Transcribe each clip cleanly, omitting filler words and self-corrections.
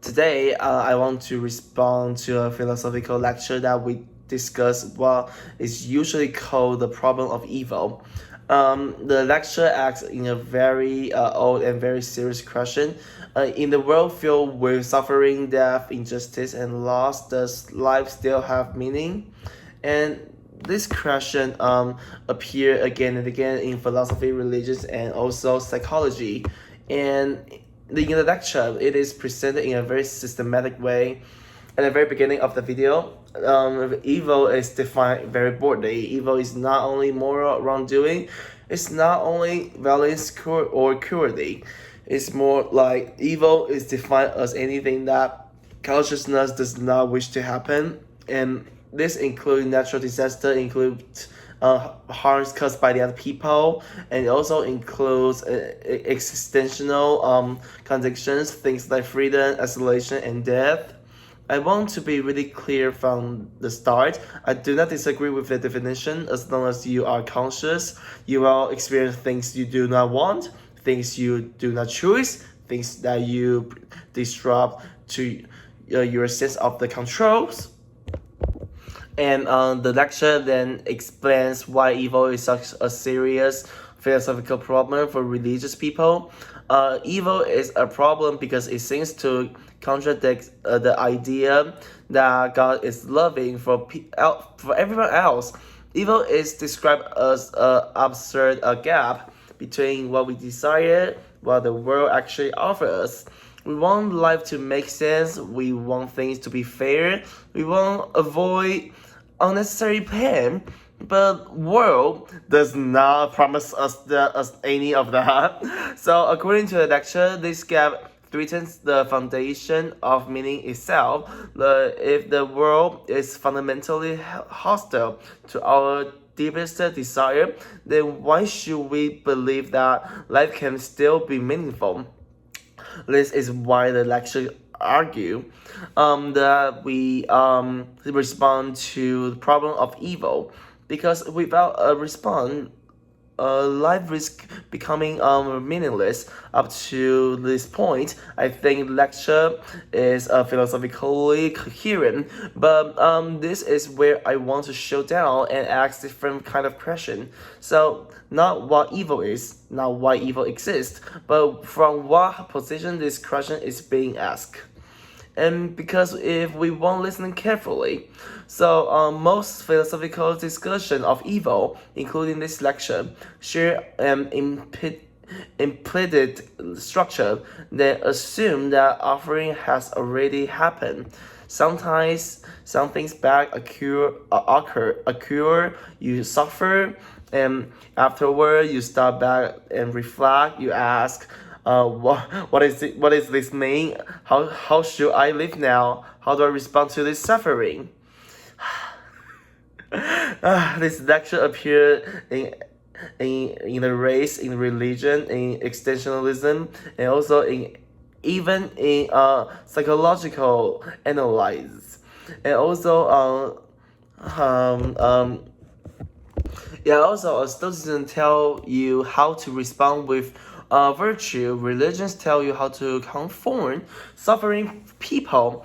Today, I want to respond to a philosophical lecture that we discussed what is usually called the problem of evil. The lecture asks in a very old and very serious question. In the world filled with suffering, death, injustice, and loss, does life still have meaning? And this question appear again and again in philosophy, religions, and also psychology. And in the lecture, it is presented in a very systematic way. At the very beginning of the video, evil is defined very broadly. Evil is not only moral wrongdoing, it's not only violence or cruelty. It's more like evil is defined as anything that consciousness does not wish to happen, and this includes natural disaster, includes harms caused by the other people, and it also includes existential contradictions, things like freedom, isolation, and death. I want to be really clear from the start. I do not disagree with the definition. As long as you are conscious, you will experience things you do not want, things you do not choose, things that you disrupt to your sense of the controls. And the lecture then explains why evil is such a serious philosophical problem for religious people. Evil is a problem because it seems to contradict the idea that God is loving for everyone else. Evil is described as an absurd gap between what we desire, what the world actually offers. We want life to make sense. We want things to be fair. We want avoid unnecessary pain. But world does not promise us any of that. So according to the lecture, this gap threatens the foundation of meaning itself. If the world is fundamentally hostile to our deepest desire, then why should we believe that life can still be meaningful? This is why the lecture argue that we respond to the problem of evil, because without a response, life risks becoming meaningless. Up to this point, I think lecture is philosophically coherent, but this is where I want to show down and ask different kind of question. So not what evil is, not why evil exists, but from what position this question is being asked. And because if we won't listen carefully, so most philosophical discussion of evil, including this lecture, share an implicit structure that assume that offering has already happened. Sometimes something's bad occur, you suffer, and afterward you step back and reflect. You ask, what is this mean? How should I live now? How do I respond to this suffering? This lecture appeared in the race, in religion, in existentialism, and also even in psychological analysis, and also yeah, also Stoicism tell you how to respond with virtue. Religions tell you how to conform. Suffering people,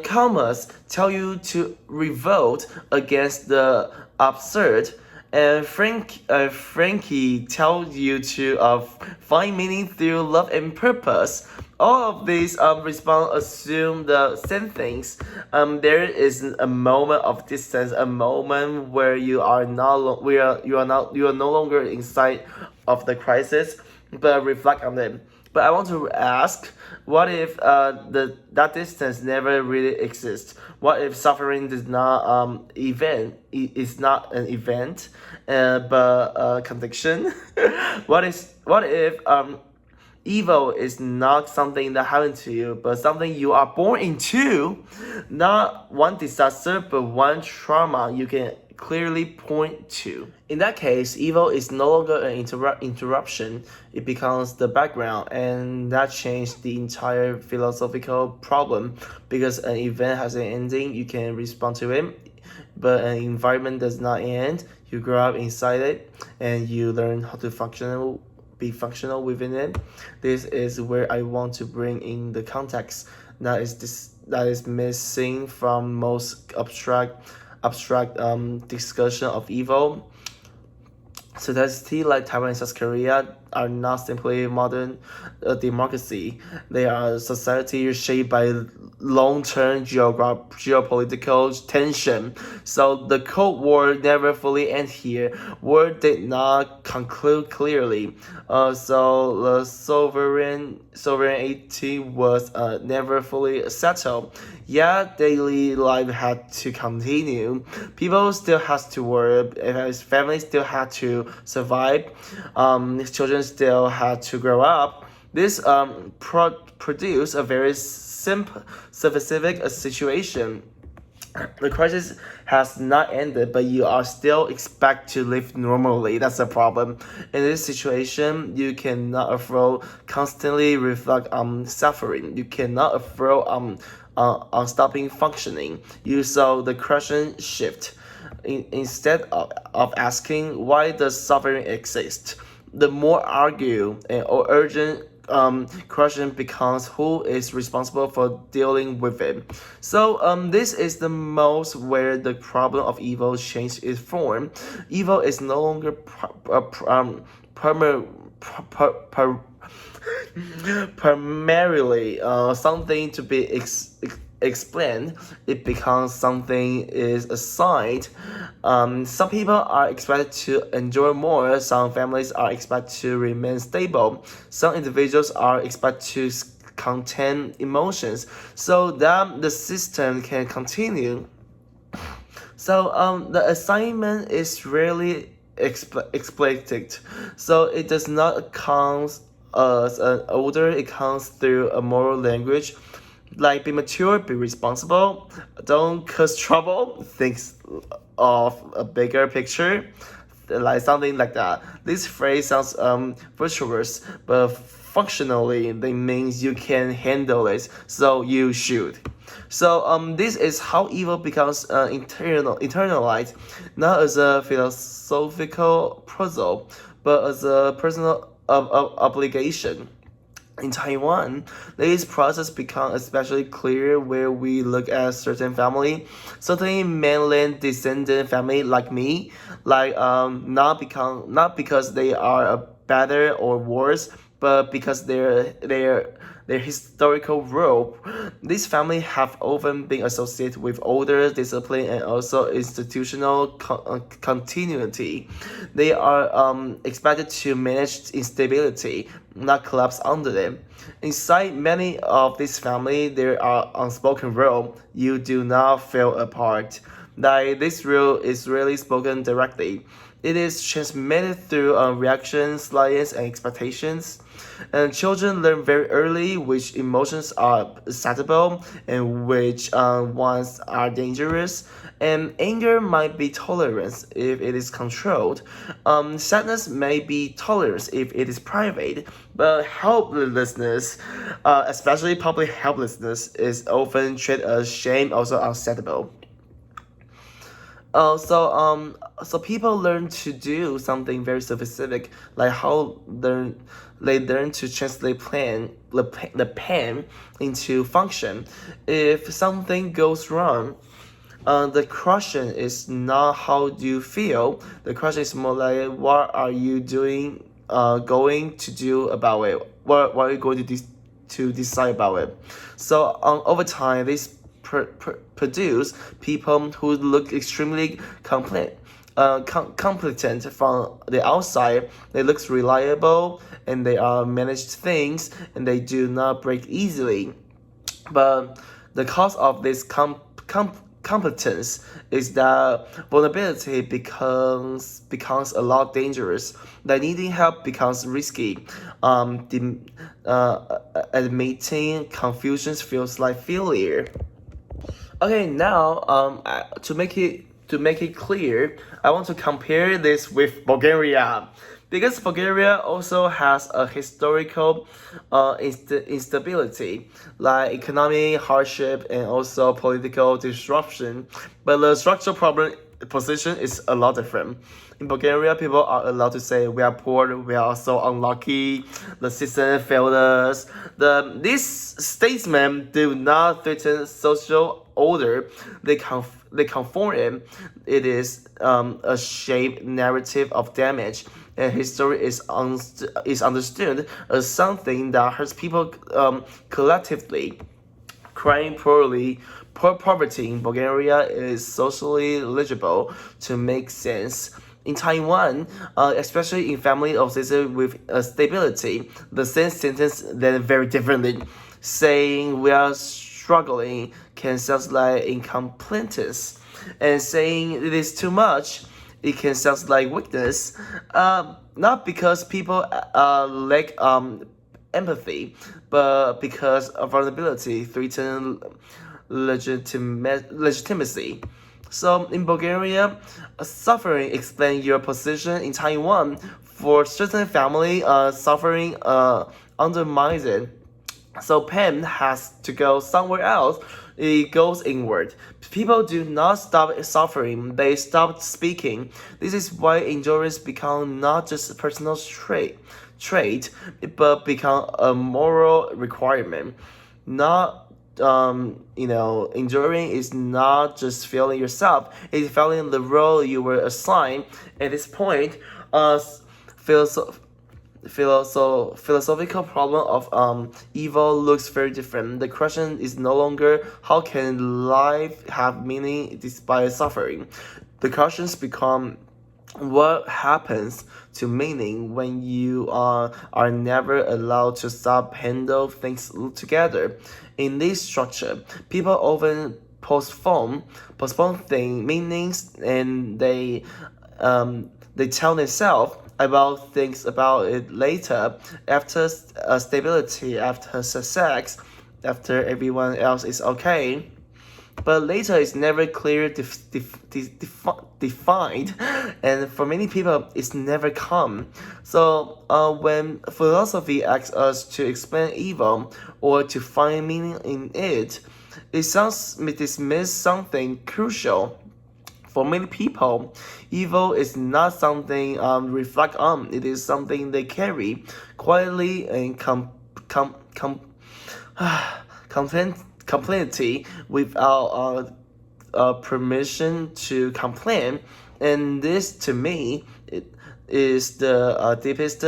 commas, tell you to revolt against the absurd. And Frankie tells you to find meaning through love and purpose. All of these response assume the same things. There is a moment of distance, a moment where you are no longer inside of the crisis, but reflect on them. But I want to ask, what if that distance never really exists? What if suffering does not is not an event, but a conviction? What if evil is not something that happened to you, but something you are born into? Not one disaster, but one trauma you can clearly point to. In that case, evil is no longer an interruption, it becomes the background, and that changed the entire philosophical problem, because an event has an ending, you can respond to it, but an environment does not end. You grow up inside it, and you learn how to be functional within it. This is where I want to bring in the context that is missing from most abstract discussion of evil. Society like Taiwan and South Korea are not simply modern democracy. They are society shaped by long-term geopolitical tension. So the Cold War never fully ended here. War did not conclude clearly. So the sovereignty was never fully settled. Yet daily life had to continue. People still has to work. Families still had to survive. Children still had to grow up. This produced a very specific situation. The crisis has not ended, but you are still expect to live normally. That's the problem. In this situation, you cannot afford constantly reflect on suffering. You cannot afford on stopping functioning. You saw the question shift. Instead of asking why does suffering exist, the more argue or urgent question becomes who is responsible for dealing with it. So this is the most where the problem of evil changed its form. Evil is no longer primarily something to be explained. It becomes something is assigned. Some people are expected to enjoy more. Some families are expected to remain stable. Some individuals are expected to contain emotions so that the system can continue. So the assignment is rarely explicit. So it does not count as an order. It comes through a moral language, like be mature, be responsible, don't cause trouble. Think of a bigger picture, like something like that. This phrase sounds virtuous, but functionally, they means you can handle it, so you should. So this is how evil becomes internalized, not as a philosophical puzzle, but as a personal obligation. In Taiwan, this process becomes especially clear where we look at certain family, certainly mainland descendant family like me, like not because they are a better or worse, but because their historical role. These families have often been associated with order, discipline, and also institutional continuity. They are expected to manage instability, not collapse under them. Inside many of these families, there are unspoken rules. You do not feel apart. Like this rule is rarely spoken directly. It is transmitted through reactions, science, and expectations. And children learn very early which emotions are acceptable and which ones are dangerous. And anger might be tolerance if it is controlled. Sadness may be tolerance if it is private. But helplessness, especially public helplessness, is often treated as shame, also acceptable. So people learn to do something very specific, like how they learn to translate the pain into function. If something goes wrong, the question is not how do you feel. The question is more like what are you going to do about it? What are you going to decide about it? So over time, this produce people who look extremely competent from the outside. They look reliable and they are managed things and they do not break easily. But the cause of this competence is that vulnerability becomes a lot dangerous. That needing help becomes risky. Admitting confusion feels like failure. Okay, now to make it clear, I want to compare this with Bulgaria, because Bulgaria also has a historical instability, like economic hardship and also political disruption. But the structural problem position is a lot different. In Bulgaria, people are allowed to say we are poor, we are so unlucky, the system failed us. These statements do not threaten social order; they conform it. It is a shaped narrative of damage, and history is understood as something that hurts people collectively. Crying poverty in Bulgaria is socially legible to make sense. In Taiwan, especially in family associated with stability, the same sentence then very differently. Saying we are struggling can sound like incompetence, and saying it is too much, it can sound like weakness. Not because people lack empathy, but because of vulnerability threatens legitimacy. So in Bulgaria, suffering explain your position. In Taiwan, for certain family, suffering undermines it. So pain has to go somewhere else. It goes inward. People do not stop suffering; they stop speaking. This is why endurance become not just a personal trait, but become a moral requirement. Not enduring is not just feeling yourself; it's feeling the role you were assigned. At this point, philosoph- philosophical problem of evil looks very different. The question is no longer how can life have meaning despite suffering. The questions become what happens to meaning when you are never allowed to stop handle things together. In this structure, people often postpone thing meanings, and they tell themselves about things about it later, after stability, after success, after everyone else is okay. But later is never clear defined, and for many people it's never come. So when philosophy asks us to explain evil or to find meaning in it, it sounds dismiss something crucial. For many people, evil is not something reflect on. It is something they carry quietly and com complain complainty without permission to complain, and this to me it is the deepest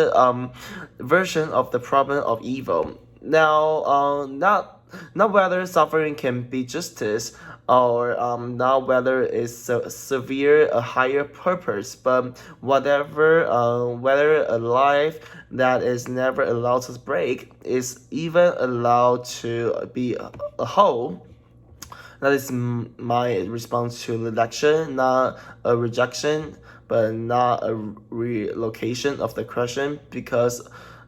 version of the problem of evil. Now, not whether suffering can be justice, or not whether it's severe a higher purpose, but whether a life that is never allowed to break is even allowed to be a whole. That is my response to the lecture, not a rejection, but not a relocation of the question. Because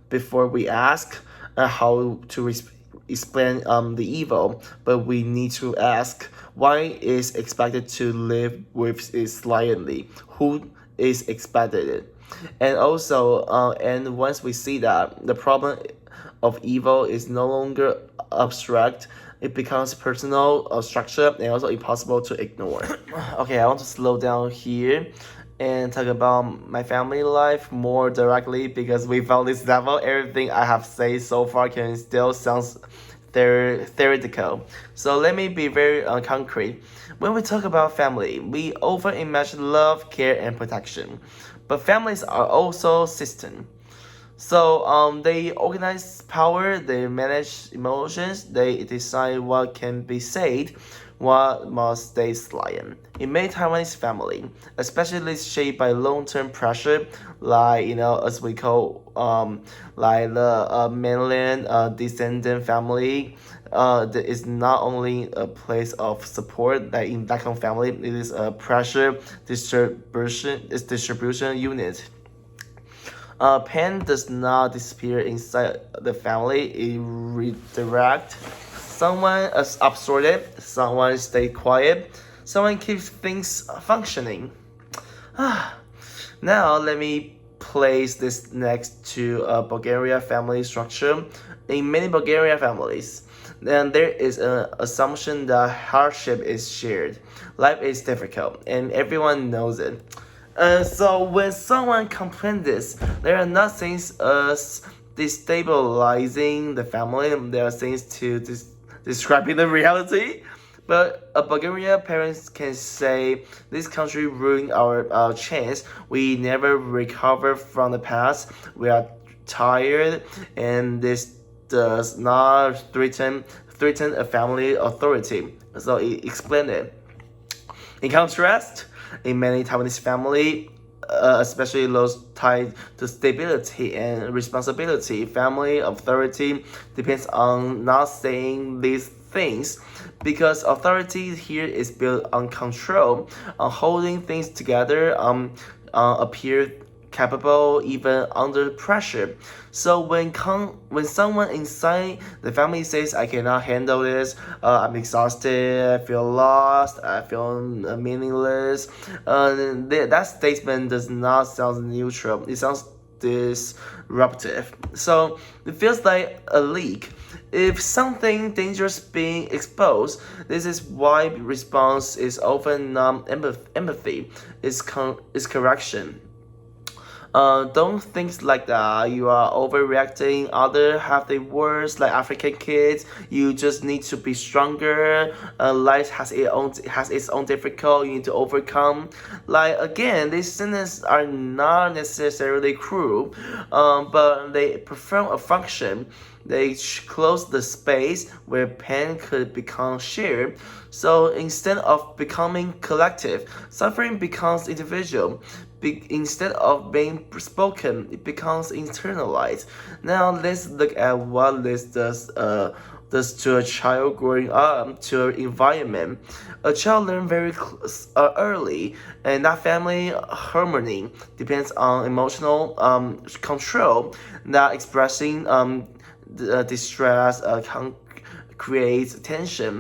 before we ask how to explain the evil, but we need to ask why is expected to live with it slightly? Who is expected it? And also, and once we see that the problem of evil is no longer abstract, it becomes personal, structure, and also impossible to ignore. Okay, I want to slow down here and talk about my family life more directly, because without this level, everything I have said so far can still sound theoretical. So let me be very concrete. When we talk about family, we often imagine love, care, and protection. But families are also systems. So they organize power, they manage emotions, they decide what can be said, what must stay silent. In many Taiwanese family, especially shaped by long-term pressure, like as we call like the mainland descendant family, that is not only a place of support that in that kind of family, it is a pressure distribution unit. Pain does not disappear inside the family, it redirects. Someone is absorbed, someone stay quiet, someone keeps things functioning. Now let me place this next to a Bulgaria family structure. In many Bulgarian families, then there is an assumption that hardship is shared. Life is difficult, and everyone knows it. So when someone complains this, there are not things as destabilizing the family. There are things to describing the reality. But a Bulgarian parents can say, "This country ruined our chance. We never recover from the past. We are tired, and this does not threaten a family authority." So he explained it. In contrast, in many Taiwanese family, especially those tied to stability and responsibility, family authority depends on not saying these things, because authority here is built on control, on holding things together, appear capable even under pressure. So when someone inside the family says, "I cannot handle this, I'm exhausted, I feel lost, I feel meaningless," that statement does not sound neutral. It sounds disruptive. So it feels like a leak. If something dangerous being exposed, this is why response is often not empathy, it's correction. Don't think like that. You are overreacting. Others have the worst, like African kids. You just need to be stronger. Life has its own difficult. You need to overcome. Like again, these sentences are not necessarily cruel, but they perform a function. They close the space where pain could become shared. So instead of becoming collective, suffering becomes individual. Instead of being spoken, it becomes internalized. Now let's look at what this does to a child growing up to an environment. A child learns very early, and that family harmony depends on emotional control, that expressing distress, creates tension.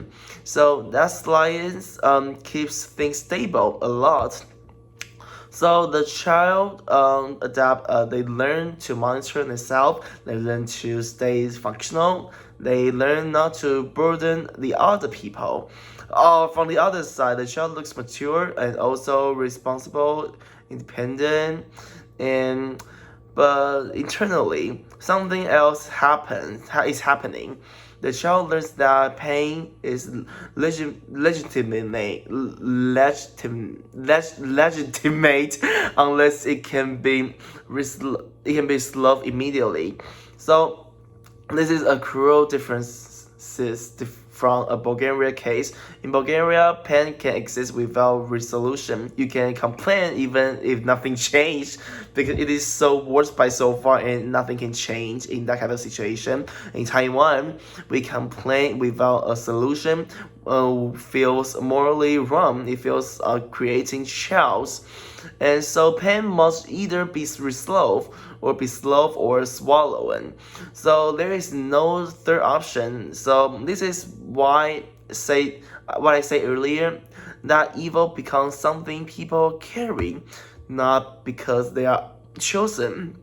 So that science keeps things stable a lot. So the child adapt. They learn to monitor themselves. They learn to stay functional. They learn not to burden the other people. From the other side, the child looks mature and also responsible, independent, and but internally something else is happening. The child learns that pain is legitimate unless it can be solved immediately. So this is a cruel difference from a Bulgaria case. In Bulgaria, pain can exist without resolution. You can complain even if nothing changed, because it is so worse by so far and nothing can change in that kind of situation. In Taiwan, we complain without a solution. Feels morally wrong. It feels creating chaos. And so pain must either be resolved or swallowed. So there is no third option. So this is why what I said earlier, that evil becomes something people carry, not because they are chosen,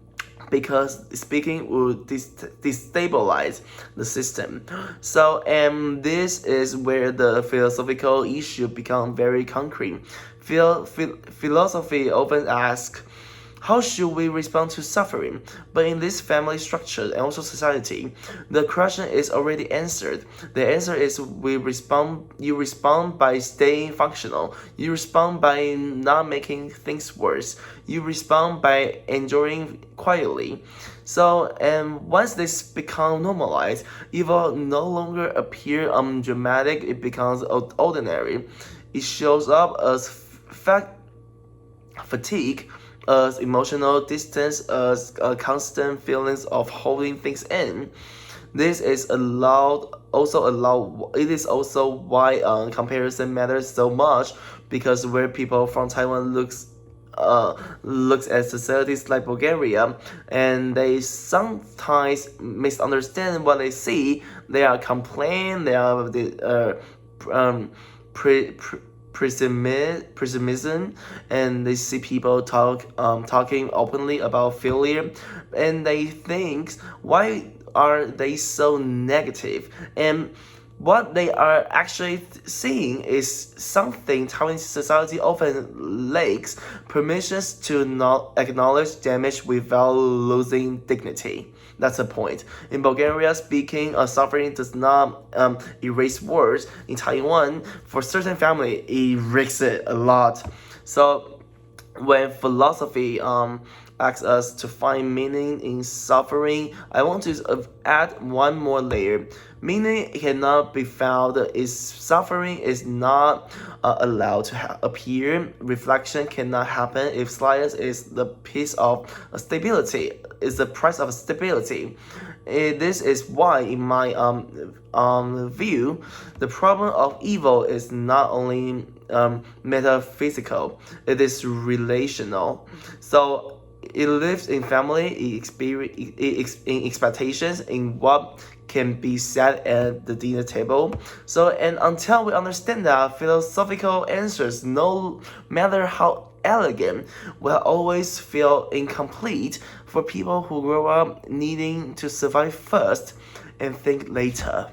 because speaking would destabilize the system. So, and this is where the philosophical issue become very concrete. Philosophy often asks, how should we respond to suffering? But in this family structure and also society, the question is already answered. The answer is you respond by staying functional. You respond by not making things worse. You respond by enduring quietly. So, and once this becomes normalized, evil no longer appears dramatic, it becomes ordinary. It shows up as fatigue, as emotional distance, as constant feelings of holding things in. This is it is also why comparison matters so much, because where people from Taiwan looks at societies like Bulgaria, and they sometimes misunderstand what they see. They are complaining, they are pessimism, and they see people talking openly about failure, and they think, are they so negative? And what they are actually seeing is something Taiwanese society often lacks permissions to not acknowledge damage without losing dignity. That's the point. In Bulgaria, speaking of suffering does not erase words. In Taiwan, for certain family, it risks it a lot. So when philosophy asks us to find meaning in suffering, I want to add one more layer. Meaning cannot be found if suffering is not allowed to appear. Reflection cannot happen if silence is the piece of stability, is the price of stability. This is why, in my view, the problem of evil is not only metaphysical, it is relational. So it lives in family, in expectations, in what can be said at the dinner table. So, and until we understand that, philosophical answers, no matter how elegant, will always feel incomplete for people who grow up needing to survive first and think later.